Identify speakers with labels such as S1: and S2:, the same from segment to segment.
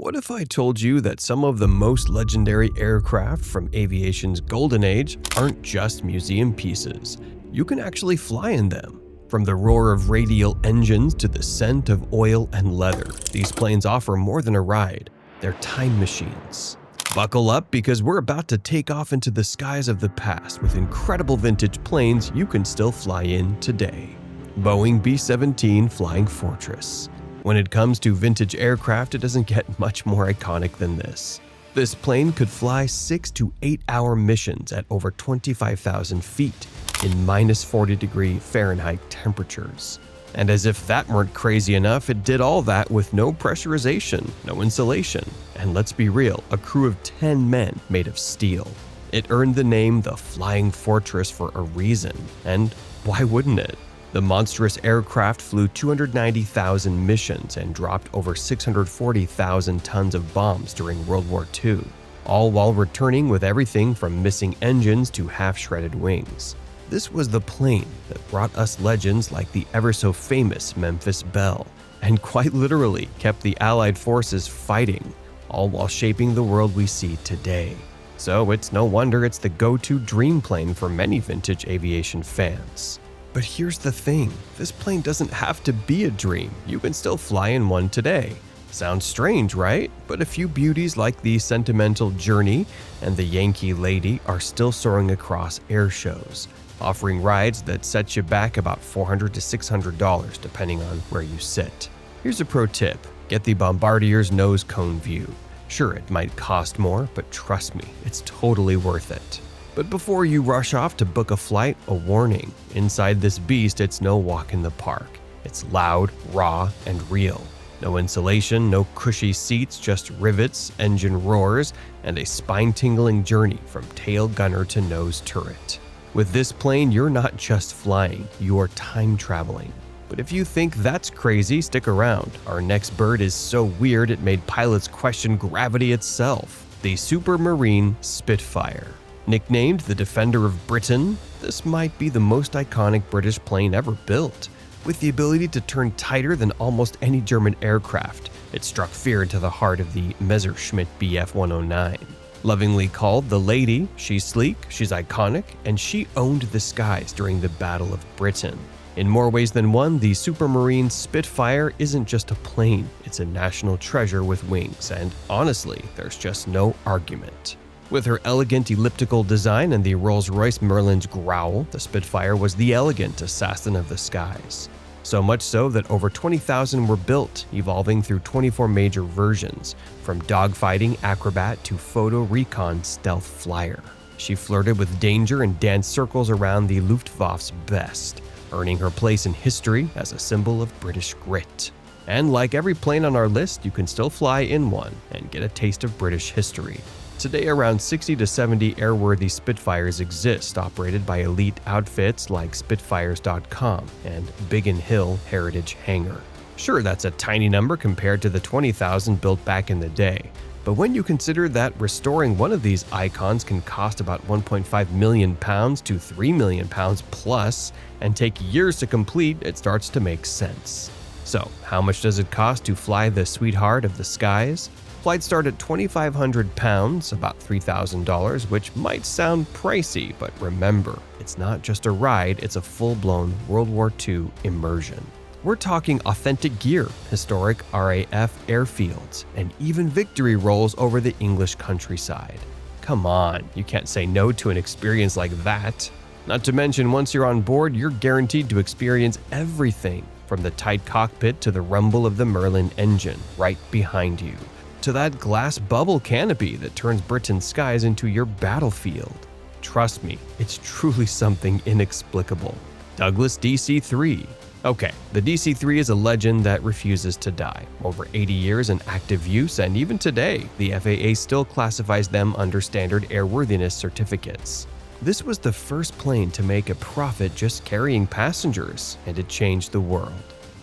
S1: What if I told you that some of the most legendary aircraft from aviation's golden age aren't just museum pieces? You can actually fly in them. From the roar of radial engines to the scent of oil and leather, these planes offer more than a ride. They're time machines. Buckle up because we're about to take off into the skies of the past with incredible vintage planes you can still fly in today. Boeing B-17 Flying Fortress. When it comes to vintage aircraft, it doesn't get much more iconic than this. This plane could fly 6 to 8 hour missions at over 25,000 feet in minus 40-degree Fahrenheit temperatures. And as if that weren't crazy enough, it did all that with no pressurization, no insulation, and let's be real, a crew of 10 men made of steel. It earned the name the Flying Fortress for a reason, and why wouldn't it? The monstrous aircraft flew 290,000 missions and dropped over 640,000 tons of bombs during World War II, all while returning with everything from missing engines to half-shredded wings. This was the plane that brought us legends like the ever-so-famous Memphis Belle, and quite literally kept the Allied forces fighting, all while shaping the world we see today. So it's no wonder it's the go-to dream plane for many vintage aviation fans. But here's the thing, this plane doesn't have to be a dream. You can still fly in one today. Sounds strange, right? But a few beauties like the Sentimental Journey and the Yankee Lady are still soaring across air shows, offering rides that set you back about $400 to $600 depending on where you sit. Here's a pro tip, get the Bombardier's nose cone view. Sure, it might cost more, but trust me, it's totally worth it. But before you rush off to book a flight, a warning. Inside this beast, it's no walk in the park. It's loud, raw, and real. No insulation, no cushy seats, just rivets, engine roars, and a spine-tingling journey from tail gunner to nose turret. With this plane, you're not just flying, you're time traveling. But if you think that's crazy, stick around. Our next bird is so weird it made pilots question gravity itself. The Supermarine Spitfire. Nicknamed the Defender of Britain, this might be the most iconic British plane ever built. With the ability to turn tighter than almost any German aircraft, it struck fear into the heart of the Messerschmitt Bf 109. Lovingly called the Lady, she's sleek, she's iconic, and she owned the skies during the Battle of Britain. In more ways than one, the Supermarine Spitfire isn't just a plane, it's a national treasure with wings, and honestly, there's just no argument. With her elegant elliptical design and the Rolls-Royce Merlin's growl, the Spitfire was the elegant assassin of the skies. So much so that over 20,000 were built, evolving through 24 major versions, from dogfighting acrobat to photo recon stealth flyer. She flirted with danger and danced circles around the Luftwaffe's best, earning her place in history as a symbol of British grit. And like every plane on our list, you can still fly in one and get a taste of British history. Today, around 60 to 70 airworthy Spitfires exist, operated by elite outfits like Spitfires.com and Biggin Hill Heritage Hangar. Sure, that's a tiny number compared to the 20,000 built back in the day, but when you consider that restoring one of these icons can cost about £1.5 million to £3 million plus and take years to complete, it starts to make sense. So, how much does it cost to fly the sweetheart of the skies? Flights start at £2,500, about $3,000, which might sound pricey, but remember, it's not just a ride, it's a full-blown World War II immersion. We're talking authentic gear, historic RAF airfields, and even victory rolls over the English countryside. Come on, you can't say no to an experience like that. Not to mention, once you're on board, you're guaranteed to experience everything, from the tight cockpit to the rumble of the Merlin engine right behind you, to that glass bubble canopy that turns Britain's skies into your battlefield. Trust me, it's truly something inexplicable. Douglas DC-3. Okay, the DC-3 is a legend that refuses to die. Over 80 years in active use, and even today, the FAA still classifies them under standard airworthiness certificates. This was the first plane to make a profit just carrying passengers, and it changed the world.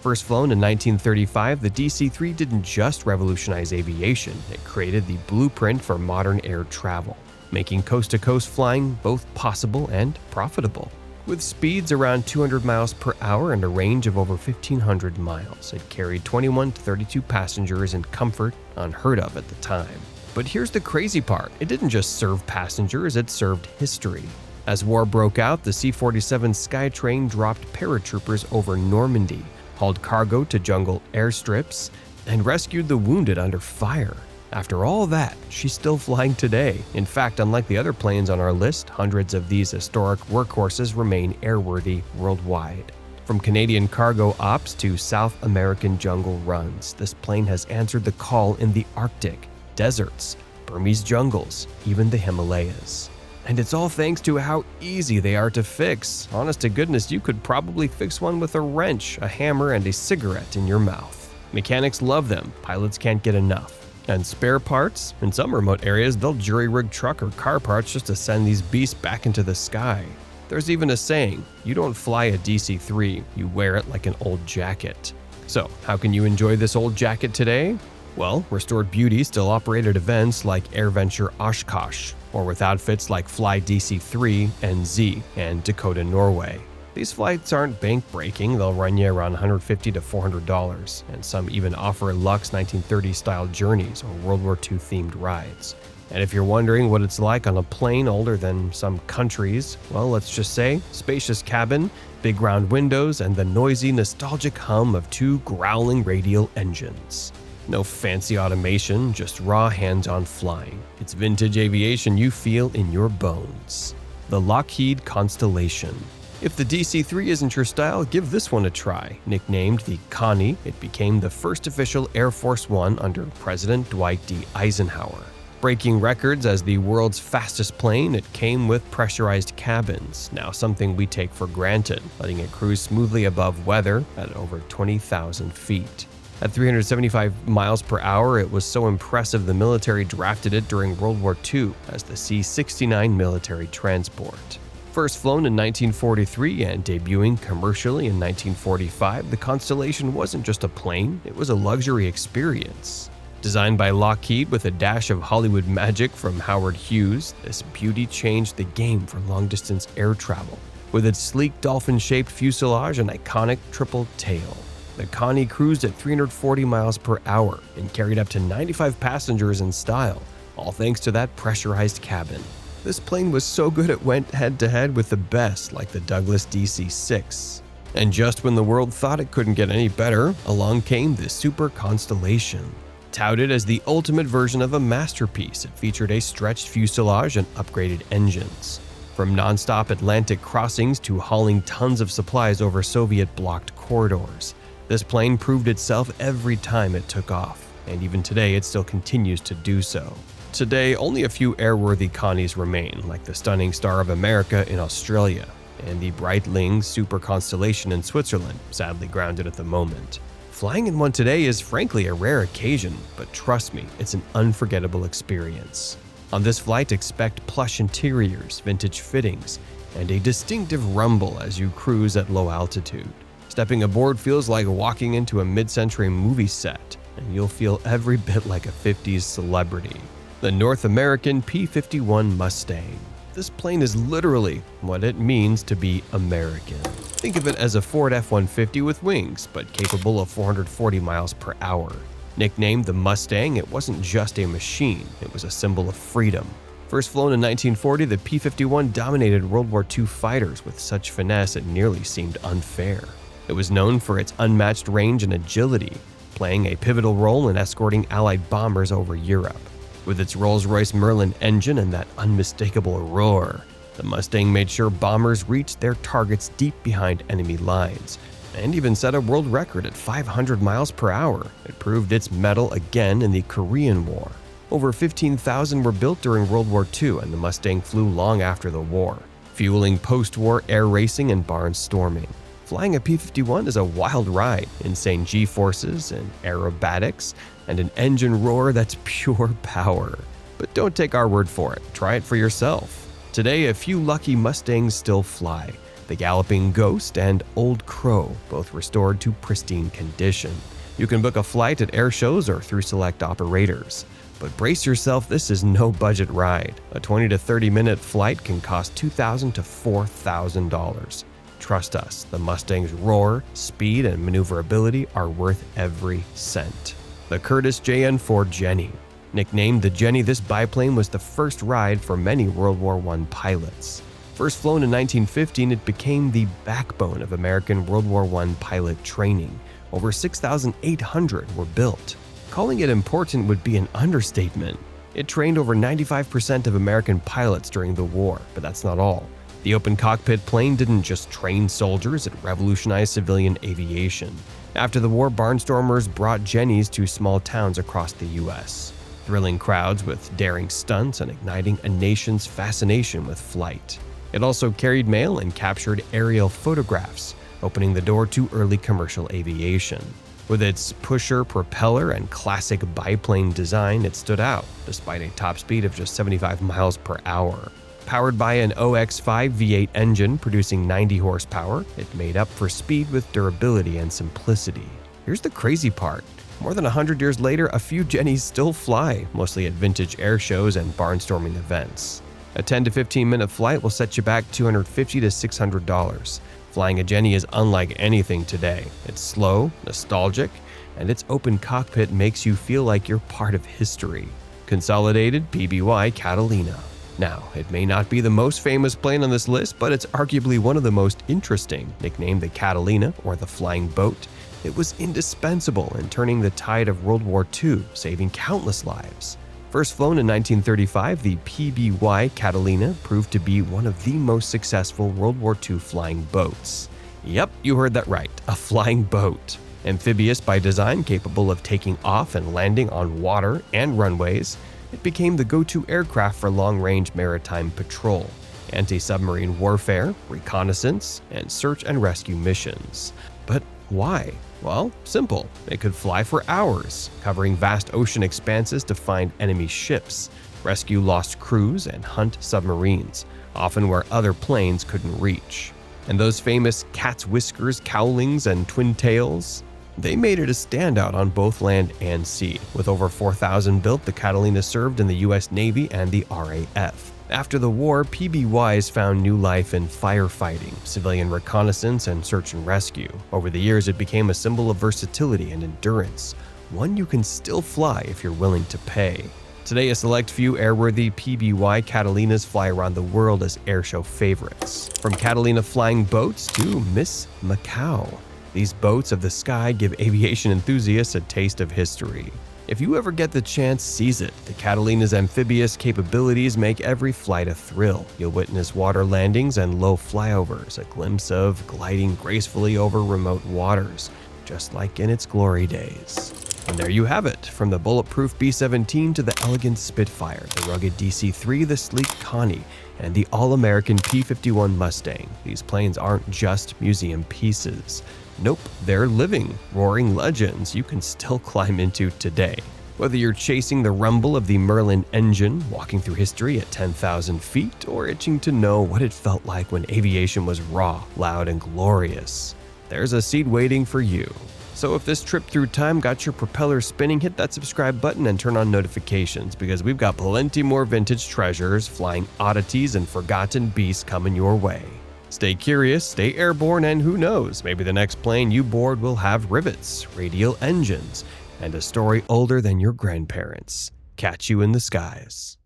S1: First flown in 1935, the DC-3 didn't just revolutionize aviation, it created the blueprint for modern air travel, making coast-to-coast flying both possible and profitable. With speeds around 200 miles per hour and a range of over 1,500 miles, it carried 21 to 32 passengers in comfort, unheard of at the time. But here's the crazy part, it didn't just serve passengers, it served history. As war broke out, the C-47 Skytrain dropped paratroopers over Normandy, hauled cargo to jungle airstrips, and rescued the wounded under fire. After all that, she's still flying today. In fact, unlike the other planes on our list, hundreds of these historic workhorses remain airworthy worldwide. From Canadian cargo ops to South American jungle runs, this plane has answered the call in the Arctic, deserts, Burmese jungles, even the Himalayas. And it's all thanks to how easy they are to fix. Honest to goodness, you could probably fix one with a wrench, a hammer, and a cigarette in your mouth. Mechanics love them, pilots can't get enough. And spare parts? In some remote areas, they'll jury-rig truck or car parts just to send these beasts back into the sky. There's even a saying, you don't fly a DC-3, you wear it like an old jacket. So, how can you enjoy this old jacket today? Well, Restored Beauty still operate at events like AirVenture Oshkosh, or with outfits like Fly DC-3, NZ, and Dakota, Norway. These flights aren't bank-breaking, they'll run you around $150 to $400, and some even offer luxe 1930s-style journeys or World War II themed rides. And if you're wondering what it's like on a plane older than some countries, well, let's just say, spacious cabin, big round windows, and the noisy, nostalgic hum of two growling radial engines. No fancy automation, just raw hands-on flying. It's vintage aviation you feel in your bones. The Lockheed Constellation. If the DC-3 isn't your style, give this one a try. Nicknamed the Connie, it became the first official Air Force One under President Dwight D. Eisenhower. Breaking records as the world's fastest plane, it came with pressurized cabins, now something we take for granted, letting it cruise smoothly above weather at over 20,000 feet. At 375 miles per hour, it was so impressive the military drafted it during World War II as the C-69 military transport. First flown in 1943 and debuting commercially in 1945, the Constellation wasn't just a plane, it was a luxury experience. Designed by Lockheed with a dash of Hollywood magic from Howard Hughes, this beauty changed the game for long-distance air travel. With its sleek dolphin-shaped fuselage and iconic triple tail, the Connie cruised at 340 miles per hour and carried up to 95 passengers in style, all thanks to that pressurized cabin. This plane was so good it went head-to-head with the best, like the Douglas DC-6. And just when the world thought it couldn't get any better, along came the Super Constellation. Touted as the ultimate version of a masterpiece, it featured a stretched fuselage and upgraded engines. From non-stop Atlantic crossings to hauling tons of supplies over Soviet-blocked corridors, this plane proved itself every time it took off, and even today it still continues to do so. Today, only a few airworthy Connies remain, like the stunning Star of America in Australia, and the Breitling Super Constellation in Switzerland, sadly grounded at the moment. Flying in one today is frankly a rare occasion, but trust me, it's an unforgettable experience. On this flight, expect plush interiors, vintage fittings, and a distinctive rumble as you cruise at low altitude. Stepping aboard feels like walking into a mid-century movie set, and you'll feel every bit like a 50s celebrity. The North American P-51 Mustang. This plane is literally what it means to be American. Think of it as a Ford F-150 with wings, but capable of 440 miles per hour. Nicknamed the Mustang, it wasn't just a machine, it was a symbol of freedom. First flown in 1940, the P-51 dominated World War II fighters with such finesse it nearly seemed unfair. It was known for its unmatched range and agility, playing a pivotal role in escorting Allied bombers over Europe. With its Rolls-Royce Merlin engine and that unmistakable roar, the Mustang made sure bombers reached their targets deep behind enemy lines, and even set a world record at 500 miles per hour. It proved its mettle again in the Korean War. Over 15,000 were built during World War II, and the Mustang flew long after the war, fueling post-war air racing and barnstorming. Flying a P-51 is a wild ride, insane G-forces and aerobatics, and an engine roar that's pure power. But don't take our word for it, try it for yourself. Today, a few lucky Mustangs still fly, the Galloping Ghost and Old Crow, both restored to pristine condition. You can book a flight at air shows or through select operators. But brace yourself, this is no budget ride. A 20 to 30-minute flight can cost $2,000 to $4,000. Trust us, the Mustang's roar, speed, and maneuverability are worth every cent. The Curtiss JN-4 Jenny. Nicknamed the Jenny, this biplane was the first ride for many World War I pilots. First flown in 1915, it became the backbone of American World War I pilot training. Over 6,800 were built. Calling it important would be an understatement. It trained over 95% of American pilots during the war, but that's not all. The open cockpit plane didn't just train soldiers, it revolutionized civilian aviation. After the war, barnstormers brought Jennies to small towns across the U.S., thrilling crowds with daring stunts and igniting a nation's fascination with flight. It also carried mail and captured aerial photographs, opening the door to early commercial aviation. With its pusher propeller and classic biplane design, it stood out, despite a top speed of just 75 miles per hour. Powered by an OX5 V8 engine producing 90 horsepower, it made up for speed with durability and simplicity. Here's the crazy part. More than 100 years later, a few Jennies still fly, mostly at vintage air shows and barnstorming events. A 10 to 15-minute flight will set you back $250 to $600. Flying a Jenny is unlike anything today. It's slow, nostalgic, and its open cockpit makes you feel like you're part of history. Consolidated PBY Catalina. Now, it may not be the most famous plane on this list, but it's arguably one of the most interesting. Nicknamed the Catalina, or the Flying Boat, it was indispensable in turning the tide of World War II, saving countless lives. First flown in 1935, the PBY Catalina proved to be one of the most successful World War II flying boats. Yep, you heard that right, a flying boat. Amphibious by design, capable of taking off and landing on water and runways, it became the go-to aircraft for long-range maritime patrol, anti-submarine warfare, reconnaissance, and search and rescue missions. But why? Well, simple. It could fly for hours, covering vast ocean expanses to find enemy ships, rescue lost crews, and hunt submarines, often where other planes couldn't reach. And those famous cat's whiskers, cowlings, and twin tails? They made it a standout on both land and sea. With over 4,000 built, the Catalina served in the U.S. Navy and the RAF. After the war, PBYs found new life in firefighting, civilian reconnaissance, and search and rescue. Over the years, it became a symbol of versatility and endurance, one you can still fly if you're willing to pay. Today, a select few airworthy PBY Catalinas fly around the world as airshow favorites. From Catalina flying boats to Miss Macau, these boats of the sky give aviation enthusiasts a taste of history. If you ever get the chance, seize it. The Catalina's amphibious capabilities make every flight a thrill. You'll witness water landings and low flyovers, a glimpse of gliding gracefully over remote waters, just like in its glory days. And there you have it, from the bulletproof B-17 to the elegant Spitfire, the rugged DC-3, the sleek Connie, and the all-American P-51 Mustang. These planes aren't just museum pieces. Nope, they're living, roaring legends you can still climb into today. Whether you're chasing the rumble of the Merlin engine, walking through history at 10,000 feet, or itching to know what it felt like when aviation was raw, loud, and glorious, there's a seat waiting for you. So if this trip through time got your propeller spinning, hit that subscribe button and turn on notifications, because we've got plenty more vintage treasures, flying oddities, and forgotten beasts coming your way. Stay curious, stay airborne, and who knows, maybe the next plane you board will have rivets, radial engines, and a story older than your grandparents. Catch you in the skies.